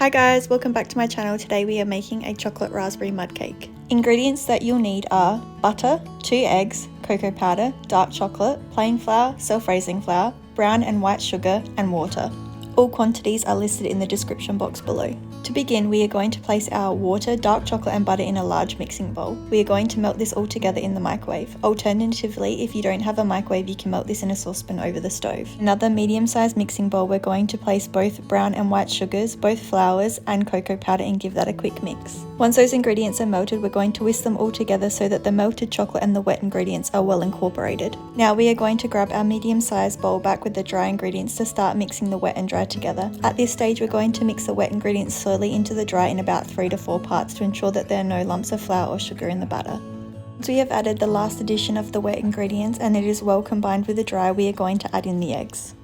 Hi guys, welcome back to my channel. Today we are making a chocolate raspberry mud cake. Ingredients that you'll need are butter, 2 eggs, cocoa powder, dark chocolate, plain flour, self-raising flour, brown and white sugar, and water. All quantities are listed in the description box below. To begin, we are going to place our water, dark chocolate and butter in a large mixing bowl. We are going to melt this all together in the microwave. Alternatively, if you don't have a microwave, you can melt this in a saucepan over the stove. Another medium-sized mixing bowl, we're going to place both brown and white sugars, both flours and cocoa powder and give that a quick mix. Once those ingredients are melted, we're going to whisk them all together so that the melted chocolate and the wet ingredients are well incorporated. Now we are going to grab our medium-sized bowl back with the dry ingredients to start mixing the wet and dry together. At this stage, we're going to mix the wet ingredients slowly into the dry in about 3 to 4 parts to ensure that there are no lumps of flour or sugar in the batter. Once we have added the last addition of the wet ingredients and it is well combined with the dry, we are going to add in the eggs.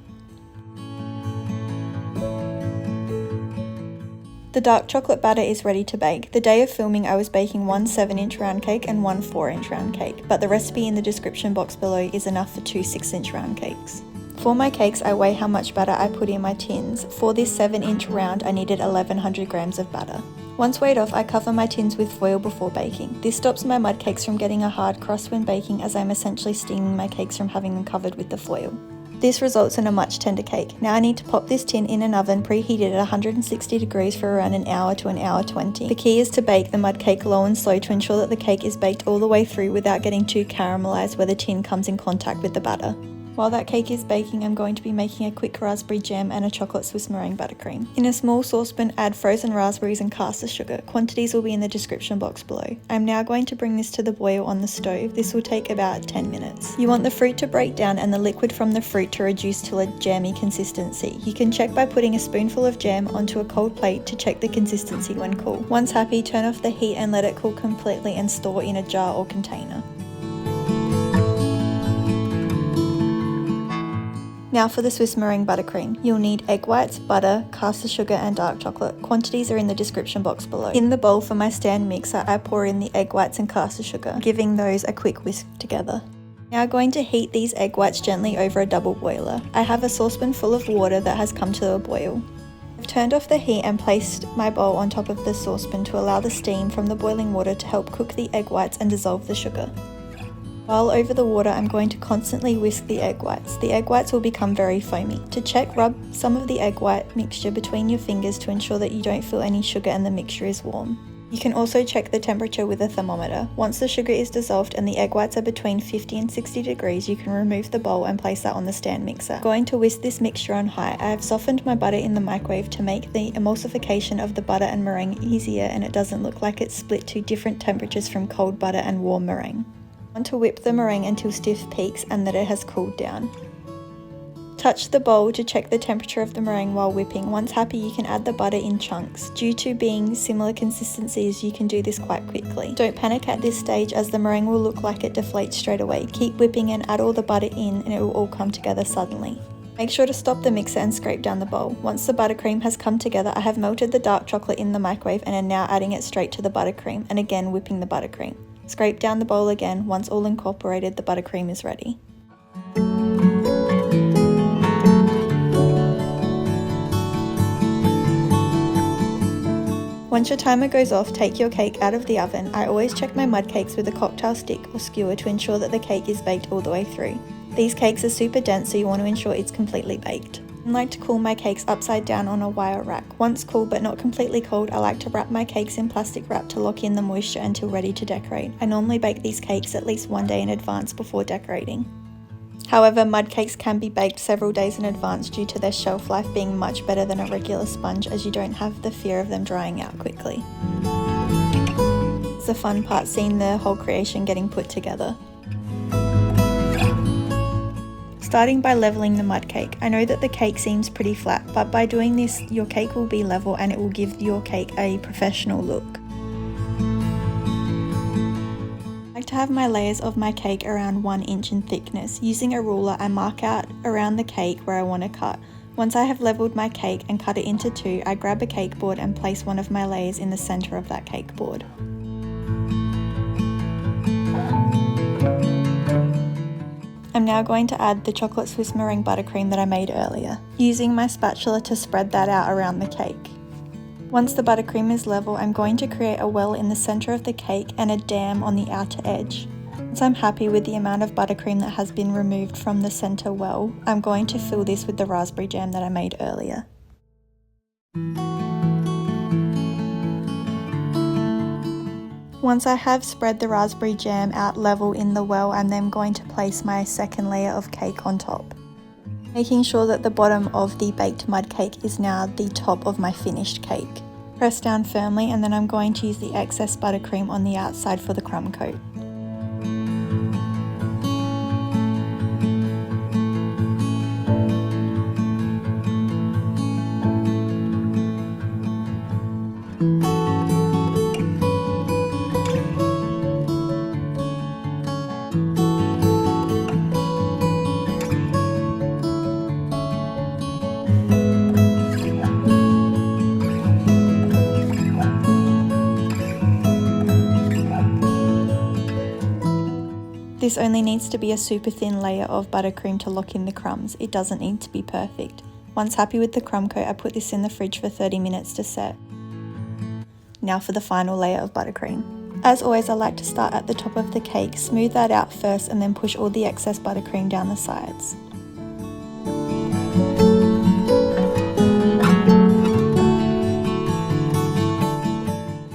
The dark chocolate batter is ready to bake. The day of filming I was baking one 7-inch round cake and one 4-inch round cake, but the recipe in the description box below is enough for 2 6-inch round cakes. For my cakes, I weigh how much batter I put in my tins. For this 7-inch round, I needed 1100 grams of batter. Once weighed off, I cover my tins with foil before baking. This stops my mud cakes from getting a hard crust when baking, as I'm essentially steaming my cakes from having them covered with the foil. This results in a much tender cake. Now I need to pop this tin in an oven preheated at 160 degrees for around an hour to an hour 20. The key is to bake the mud cake low and slow to ensure that the cake is baked all the way through without getting too caramelized where the tin comes in contact with the batter. While that cake is baking, I'm going to be making a quick raspberry jam and a chocolate Swiss meringue buttercream. In a small saucepan, add frozen raspberries and caster sugar. Quantities will be in the description box below. I'm now going to bring this to the boil on the stove. This will take about 10 minutes. You want the fruit to break down and the liquid from the fruit to reduce to a jammy consistency. You can check by putting a spoonful of jam onto a cold plate to check the consistency when cool. Once happy, turn off the heat and let it cool completely and store in a jar or container. Now for the Swiss meringue buttercream. You'll need egg whites, butter, caster sugar and dark chocolate. Quantities are in the description box below. In the bowl for my stand mixer, I pour in the egg whites and caster sugar, giving those a quick whisk together. Now I'm going to heat these egg whites gently over a double boiler. I have a saucepan full of water that has come to a boil. I've turned off the heat and placed my bowl on top of the saucepan to allow the steam from the boiling water to help cook the egg whites and dissolve the sugar. While over the water, I'm going to constantly whisk the egg whites. The egg whites will become very foamy. To check, rub some of the egg white mixture between your fingers to ensure that you don't feel any sugar and the mixture is warm. You can also check the temperature with a thermometer. Once the sugar is dissolved and the egg whites are between 50 and 60 degrees, you can remove the bowl and place that on the stand mixer. I'm going to whisk this mixture on high. I have softened my butter in the microwave to make the emulsification of the butter and meringue easier, and it doesn't look like it's split to different temperatures from cold butter and warm meringue. I want to whip the meringue until stiff peaks and that it has cooled down. Touch the bowl to check the temperature of the meringue while whipping. Once happy, you can add the butter in chunks. Due to being similar consistencies, you can do this quite quickly. Don't panic at this stage, as the meringue will look like it deflates straight away. Keep whipping and add all the butter in and it will all come together suddenly. Make sure to stop the mixer and scrape down the bowl. Once the buttercream has come together, I have melted the dark chocolate in the microwave and am now adding it straight to the buttercream and again whipping the buttercream. Scrape down the bowl again. Once all incorporated, the buttercream is ready. Once your timer goes off, take your cake out of the oven. I always check my mud cakes with a cocktail stick or skewer to ensure that the cake is baked all the way through. These cakes are super dense, so you want to ensure it's completely baked. I like to cool my cakes upside down on a wire rack. Once cool but not completely cold, I like to wrap my cakes in plastic wrap to lock in the moisture until ready to decorate. I normally bake these cakes at least 1 day in advance before decorating. However, mud cakes can be baked several days in advance due to their shelf life being much better than a regular sponge, as you don't have the fear of them drying out quickly. It's the fun part, seeing the whole creation getting put together. Starting by leveling the mud cake. I know that the cake seems pretty flat, but by doing this, your cake will be level and it will give your cake a professional look. I like to have my layers of my cake around 1 inch in thickness. Using a ruler, I mark out around the cake where I want to cut. Once I have leveled my cake and cut it into 2, I grab a cake board and place one of my layers in the center of that cake board. I'm now going to add the chocolate Swiss meringue buttercream that I made earlier, using my spatula to spread that out around the cake. Once the buttercream is level, I'm going to create a well in the center of the cake and a dam on the outer edge. Once I'm happy with the amount of buttercream that has been removed from the center well, I'm going to fill this with the raspberry jam that I made earlier. Once I have spread the raspberry jam out level in the well, I'm then going to place my second layer of cake on top, making sure that the bottom of the baked mud cake is now the top of my finished cake. Press down firmly, and then I'm going to use the excess buttercream on the outside for the crumb coat. This only needs to be a super thin layer of buttercream to lock in the crumbs. It doesn't need to be perfect. Once happy with the crumb coat, I put this in the fridge for 30 minutes to set. Now for the final layer of buttercream. As always, I like to start at the top of the cake, smooth that out first, and then push all the excess buttercream down the sides.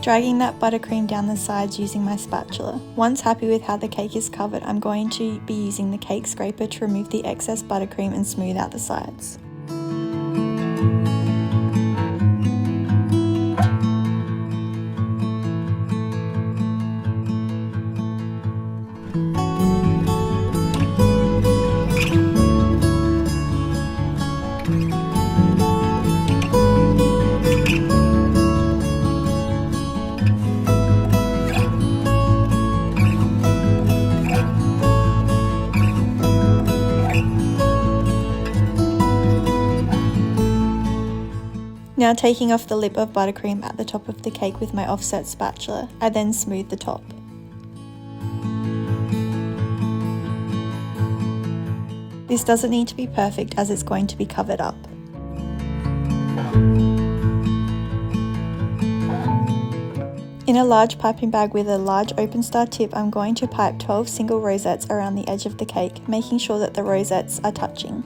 Dragging that buttercream down the sides using my spatula. Once happy with how the cake is covered, I'm going to be using the cake scraper to remove the excess buttercream and smooth out the sides. Now taking off the lip of buttercream at the top of the cake with my offset spatula, I then smooth the top. This doesn't need to be perfect as it's going to be covered up. In a large piping bag with a large open star tip, I'm going to pipe 12 single rosettes around the edge of the cake, making sure that the rosettes are touching.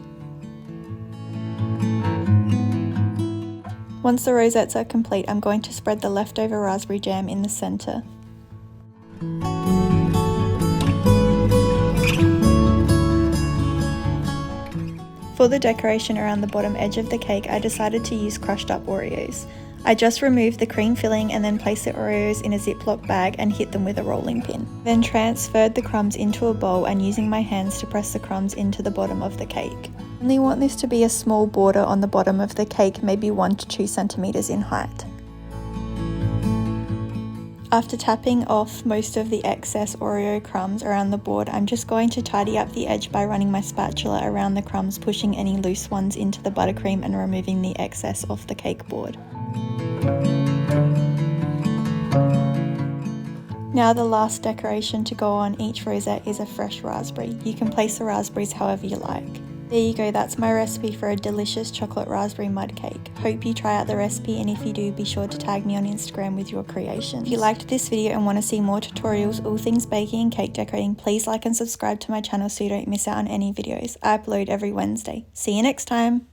Once the rosettes are complete, I'm going to spread the leftover raspberry jam in the center. For the decoration around the bottom edge of the cake, I decided to use crushed up Oreos. I just removed the cream filling and then placed the Oreos in a Ziploc bag and hit them with a rolling pin. Then transferred the crumbs into a bowl and using my hands to press the crumbs into the bottom of the cake. I only want this to be a small border on the bottom of the cake, maybe 1 to 2 centimeters in height. After tapping off most of the excess Oreo crumbs around the board, I'm just going to tidy up the edge by running my spatula around the crumbs, pushing any loose ones into the buttercream and removing the excess off the cake board. Now the last decoration to go on each rosette is a fresh raspberry. You can place the raspberries however you like. There you go, that's my recipe for a delicious chocolate raspberry mud cake. Hope you try out the recipe, and if you do, be sure to tag me on Instagram with your creation. If you liked this video and want to see more tutorials, all things baking and cake decorating, please like and subscribe to my channel so you don't miss out on any videos. I upload every Wednesday. See you next time!